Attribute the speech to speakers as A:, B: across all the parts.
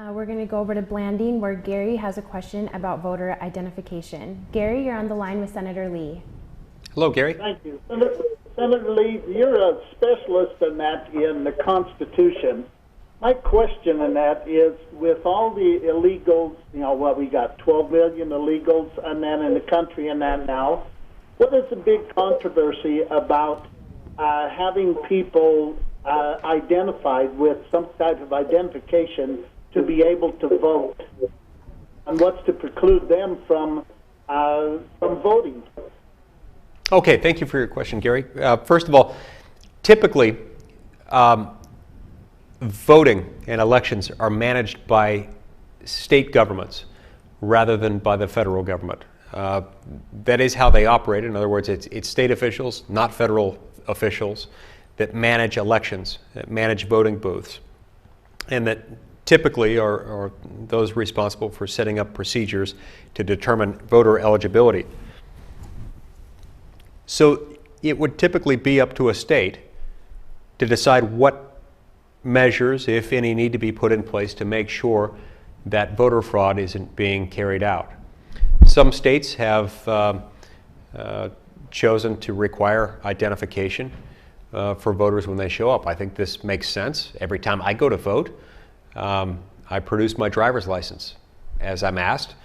A: We're going to go over to Blanding, where Gary has a question about voter identification. Gary, you're on the line with Senator Lee.
B: Hello, Gary.
C: Thank you. Senator Lee, you're a specialist in that in the Constitution. My question in that is, with all the illegals, we got 12 million illegals and then in the country and that now, what is the big controversy about having people identified with some type of identification to be able to vote? And what's to preclude them from voting?
B: Okay, thank you for your question, Gary. First of all, typically, voting and elections are managed by state governments rather than by the federal government. That is how they operate. In other words, it's state officials, not federal officials, that manage elections, that manage voting booths, and that typically are those responsible for setting up procedures to determine voter eligibility. So it would typically be up to a state to decide what measures, if any, need to be put in place to make sure that voter fraud isn't being carried out. Some states have chosen to require identification for voters when they show up. I think this makes sense. Every time I go to vote, I produce my driver's license as I'm asked,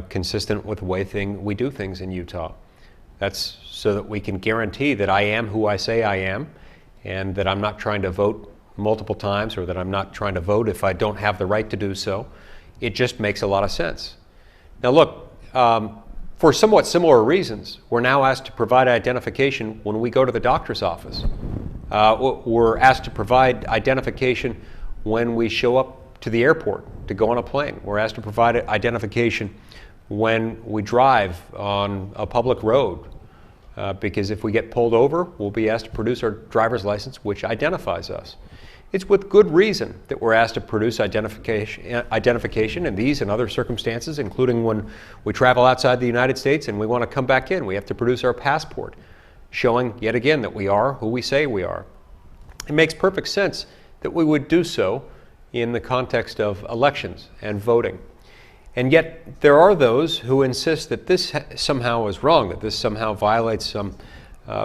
B: consistent with the way we do things in Utah. That's so that we can guarantee that I am who I say I am, and that I'm not trying to vote multiple times, or that I'm not trying to vote if I don't have the right to do so. It just makes a lot of sense. Now look, for somewhat similar reasons, we're now asked to provide identification when we go to the doctor's office. We're asked to provide identification when we show up to the airport to go on a plane. We're asked to provide identification when we drive on a public road, because if we get pulled over, we'll be asked to produce our driver's license, which identifies us. It's with good reason that we're asked to produce identification in these and other circumstances, including when we travel outside the United States and we want to come back in. We have to produce our passport, showing yet again that we are who we say we are. It makes perfect sense that we would do so in the context of elections and voting. And yet there are those who insist that this somehow is wrong, that this somehow violates some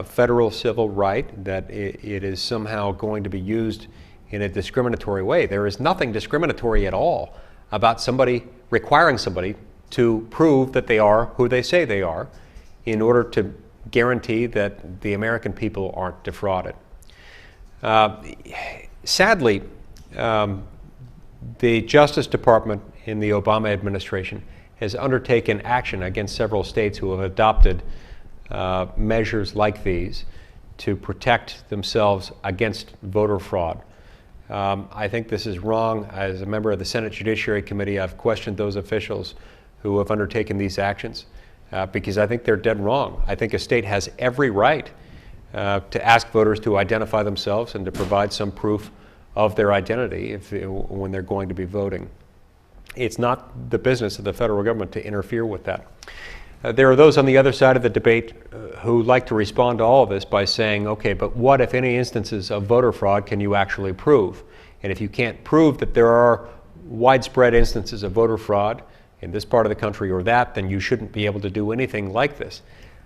B: federal civil right, that it is somehow going to be used in a discriminatory way. There is nothing discriminatory at all about requiring somebody to prove that they are who they say they are in order to guarantee that the American people aren't defrauded. Sadly, the Justice Department in the Obama administration has undertaken action against several states who have adopted measures like these to protect themselves against voter fraud. I think this is wrong. As a member of the Senate Judiciary Committee, I've questioned those officials who have undertaken these actions because I think they're dead wrong. I think a state has every right to ask voters to identify themselves and to provide some proof of their identity when they're going to be voting. It's not the business of the federal government to interfere with that. There are those on the other side of the debate who like to respond to all of this by saying, okay, but what, if any, instances of voter fraud can you actually prove? And if you can't prove that there are widespread instances of voter fraud in this part of the country or that, then you shouldn't be able to do anything like this.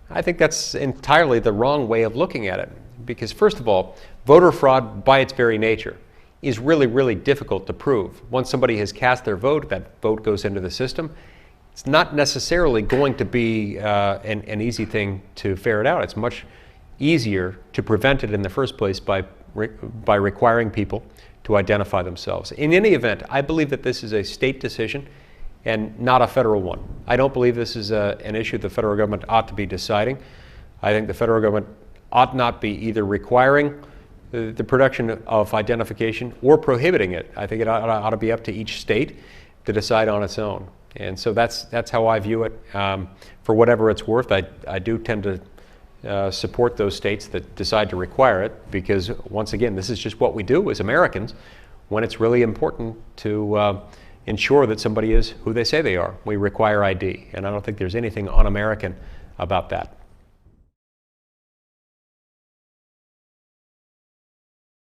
B: I think that's entirely the wrong way of looking at it. Because first of all, voter fraud by its very nature is really, really difficult to prove. Once somebody has cast their vote, that vote goes into the system. It's not necessarily going to be an easy thing to ferret out. It's much easier to prevent it in the first place by requiring people to identify themselves. In any event, I believe that this is a state decision and not a federal one. I don't believe this is an issue the federal government ought to be deciding. I think the federal government ought not be either requiring the production of identification or prohibiting it. I think it ought to be up to each state to decide on its own. And so that's how I view it. For whatever it's worth, I do tend to support those states that decide to require it, because once again, this is just what we do as Americans when it's really important to ensure that somebody is who they say they are. We require ID, and I don't think there's anything un-American about that.